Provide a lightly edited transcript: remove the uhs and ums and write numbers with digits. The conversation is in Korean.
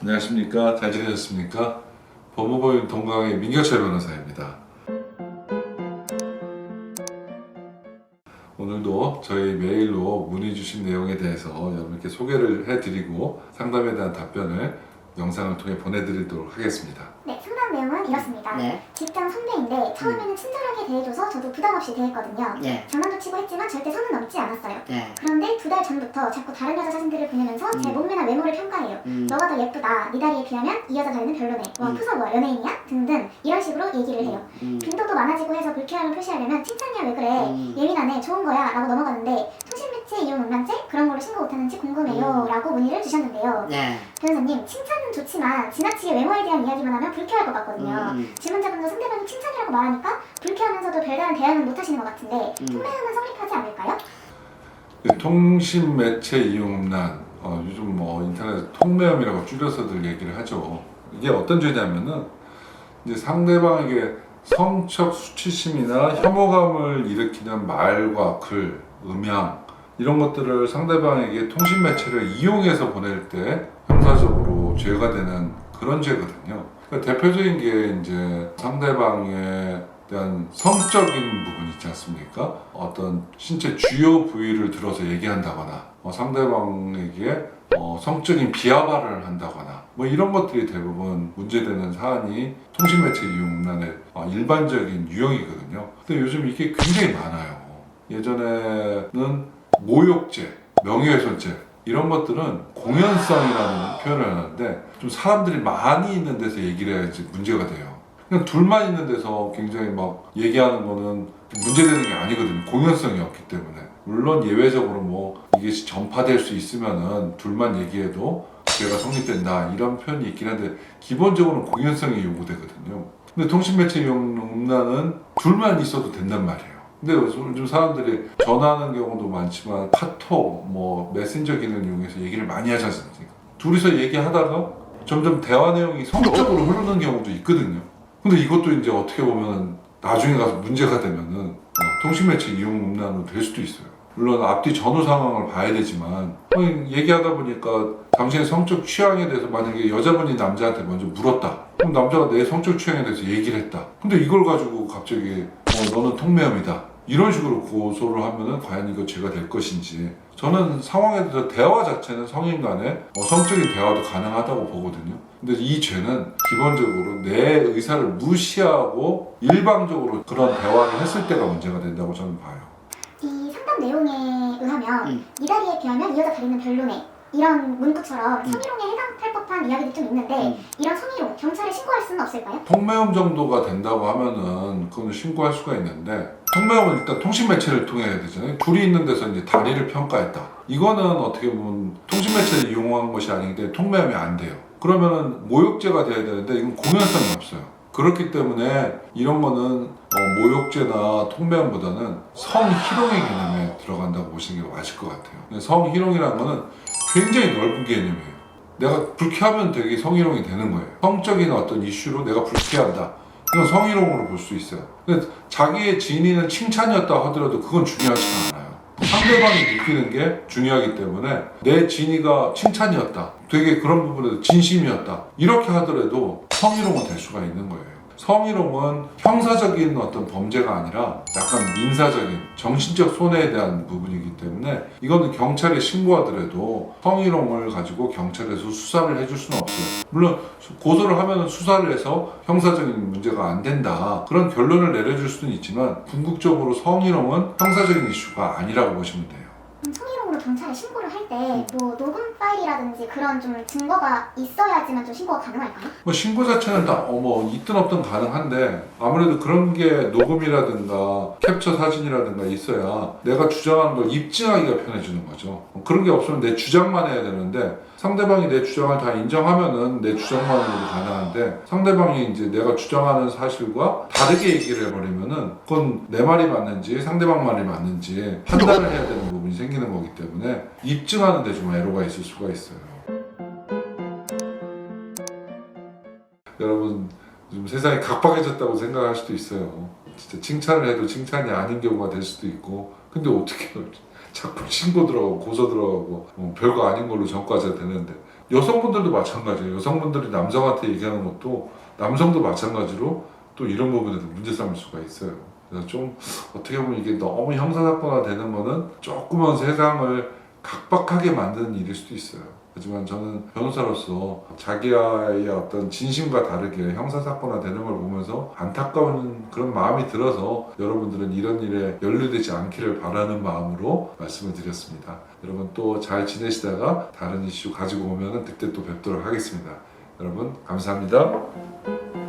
안녕하십니까? 잘 지내셨습니까? 법무법인 동강의 민경철 변호사입니다. 오늘도 저희 메일로 문의 주신 내용에 대해서 여러분께 소개를 해드리고 상담에 대한 답변을 영상을 통해 보내드리도록 하겠습니다. 네, 상담 내용은 이렇습니다. 네. 직장 선배인데 처음에는 친절하게 대해줘서 저도 부담 없이 대했거든요. 네. 장난도 치고 했지만 절대 선은 넘지 않았어요. 네. 그런데 2달 전부터 자꾸 다른 여자 사진들을 보내면서 제 몸매나 외모를 평가해요. 너가 더 예쁘다, 네 다리에 비하면 이 여자 다리는 별로네, 와 푸서 뭐야, 연예인이야? 등등 이런 식으로 얘기를 해요. 빈도도 많아지고 해서 불쾌함을 표시하려면 칭찬이야 왜 그래, 예민하네, 좋은 거야 라고 넘어가는데 통신매체 이용 음란죄? 그런 걸로 신고 못하는지 궁금해요 라고 문의를 주셨는데요. 네. 변호사님, 칭찬은 좋지만 지나치게 외모에 대한 이야기만 하면 불쾌할 것 같거든요. 질문자분도 상대방이 칭찬이라고 말하니까 불쾌하면서도 별다른 대안은 못하시는 것 같은데 통매음은 성립하지 않을까요? 통신 매체 이용 음란, 요즘 인터넷 통매음이라고 줄여서들 얘기를 하죠. 이게 어떤 죄냐면은 이제 상대방에게 성적 수치심이나 혐오감을 일으키는 말과 글, 음향 이런 것들을 상대방에게 통신 매체를 이용해서 보낼 때 형사적으로 죄가 되는 그런 죄거든요. 그러니까 대표적인 게 이제 상대방에 대한 성적인 부분 있지 않습니까? 어떤 신체 주요 부위를 들어서 얘기한다거나 상대방에게 성적인 비하발을 한다거나 이런 것들이 대부분 문제되는 사안이 통신매체 이용 음란의 일반적인 유형이거든요. 근데 요즘 이게 굉장히 많아요. 예전에는 모욕죄, 명예훼손죄 이런 것들은 공연성이라는 표현을 하는데 좀 사람들이 많이 있는 데서 얘기를 해야지 문제가 돼요. 그냥 둘만 있는 데서 굉장히 막 얘기하는 거는 문제되는 게 아니거든요. 공연성이 없기 때문에. 물론 예외적으로 이게 전파될 수 있으면은 둘만 얘기해도 죄가 성립된다 이런 표현이 있긴 한데 기본적으로는 공연성이 요구되거든요. 근데 통신매체 이용 음란은 둘만 있어도 된단 말이에요. 근데 요즘 사람들이 전화하는 경우도 많지만 카톡, 메신저 기능을 이용해서 얘기를 많이 하지 않습니까? 둘이서 얘기하다가 점점 대화 내용이 성적으로 흐르는 경우도 있거든요. 근데 이것도 이제 어떻게 보면 나중에 가서 문제가 되면은 통신매체 이용 음란으로 될 수도 있어요. 물론 앞뒤 전후 상황을 봐야 되지만 얘기하다 보니까 당신의 성적 취향에 대해서 만약에 여자분이 남자한테 먼저 물었다. 그럼 남자가 내 성적 취향에 대해서 얘기를 했다. 근데 이걸 가지고 갑자기 너는 통매음이다. 이런 식으로 고소를 하면은 과연 이거 죄가 될 것인지, 저는 상황에 대해서 대화 자체는 성인 간에 성적인 대화도 가능하다고 보거든요. 근데 이 죄는 기본적으로 내 의사를 무시하고 일방적으로 그런 대화를 했을 때가 문제가 된다고 저는 봐요. 이 상담 내용에 의하면 이 다리에 비하면 이 여자 다리는 별로네 이런 문구처럼 성희롱에 해당할 법한 이야기도 좀 있는데 이런 성희롱 경찰에 신고할 수는 없을까요? 통매음 정도가 된다고 하면은 그건 신고할 수가 있는데, 통매음은 일단 통신매체를 통해 해야 되잖아요. 둘이 있는 데서 이제 다리를 평가했다. 이거는 어떻게 보면 통신매체를 이용한 것이 아니기 때문에 통매음이 안 돼요. 그러면은 모욕죄가 돼야 되는데 이건 공연성이 없어요. 그렇기 때문에 이런 거는 모욕죄나 통매음보다는 성희롱의 개념에 들어간다고 보시는 게 맞을 것 같아요. 성희롱이라는 거는 굉장히 넓은 개념이에요. 내가 불쾌하면 되게 성희롱이 되는 거예요. 성적인 어떤 이슈로 내가 불쾌한다. 이건 성희롱으로 볼 수 있어요. 근데 자기의 진위는 칭찬이었다 하더라도 그건 중요하지가 않아요. 상대방이 느끼는 게 중요하기 때문에 내 진위가 칭찬이었다, 되게 그런 부분에서 진심이었다, 이렇게 하더라도 성희롱은 될 수가 있는 거예요. 성희롱은 형사적인 어떤 범죄가 아니라 약간 민사적인 정신적 손해에 대한 부분이기 때문에 이거는 경찰에 신고하더라도 성희롱을 가지고 경찰에서 수사를 해줄 수는 없어요. 물론 고소를 하면 수사를 해서 형사적인 문제가 안 된다 그런 결론을 내려줄 수는 있지만 궁극적으로 성희롱은 형사적인 이슈가 아니라고 보시면 돼요. 성희롱으로 경찰에 신고를 할 때 녹음 파일이라든지 그런 좀 증거가 있어야지만 좀 신고가 가능할까요? 신고 자체는 다 있든 없든 가능한데 아무래도 그런 게 녹음이라든가 캡처 사진이라든가 있어야 내가 주장하는 걸 입증하기가 편해지는 거죠. 그런 게 없으면 내 주장만 해야 되는데 상대방이 내 주장을 다 인정하면은 내 주장만으로도 가능한데, 상대방이 이제 내가 주장하는 사실과 다르게 얘기를 해버리면은 그건 내 말이 맞는지 상대방 말이 맞는지 판단을 해야 되는 부분이 생기는 거기 때문에 입증하는 데 좀 애로가 있을 수가 있어요. 여러분, 좀 세상이 각박해졌다고 생각할 수도 있어요. 진짜 칭찬을 해도 칭찬이 아닌 경우가 될 수도 있고, 근데 어떻게 자꾸 신고 들어가고 고소 들어가고 별거 아닌 걸로 전과자 되는데 여성분들도 마찬가지예요. 여성분들이 남성한테 얘기하는 것도 남성도 마찬가지로 또 이런 부분에도 문제 삼을 수가 있어요. 그래서 좀 어떻게 보면 이게 너무 형사사건화 되는 거는 조금은 세상을 각박하게 만드는 일일 수도 있어요. 하지만 저는 변호사로서 자기의 어떤 진심과 다르게 형사사건화 되는 걸 보면서 안타까운 그런 마음이 들어서 여러분들은 이런 일에 연루되지 않기를 바라는 마음으로 말씀을 드렸습니다. 여러분 또 잘 지내시다가 다른 이슈 가지고 오면 그때 또 뵙도록 하겠습니다. 여러분 감사합니다.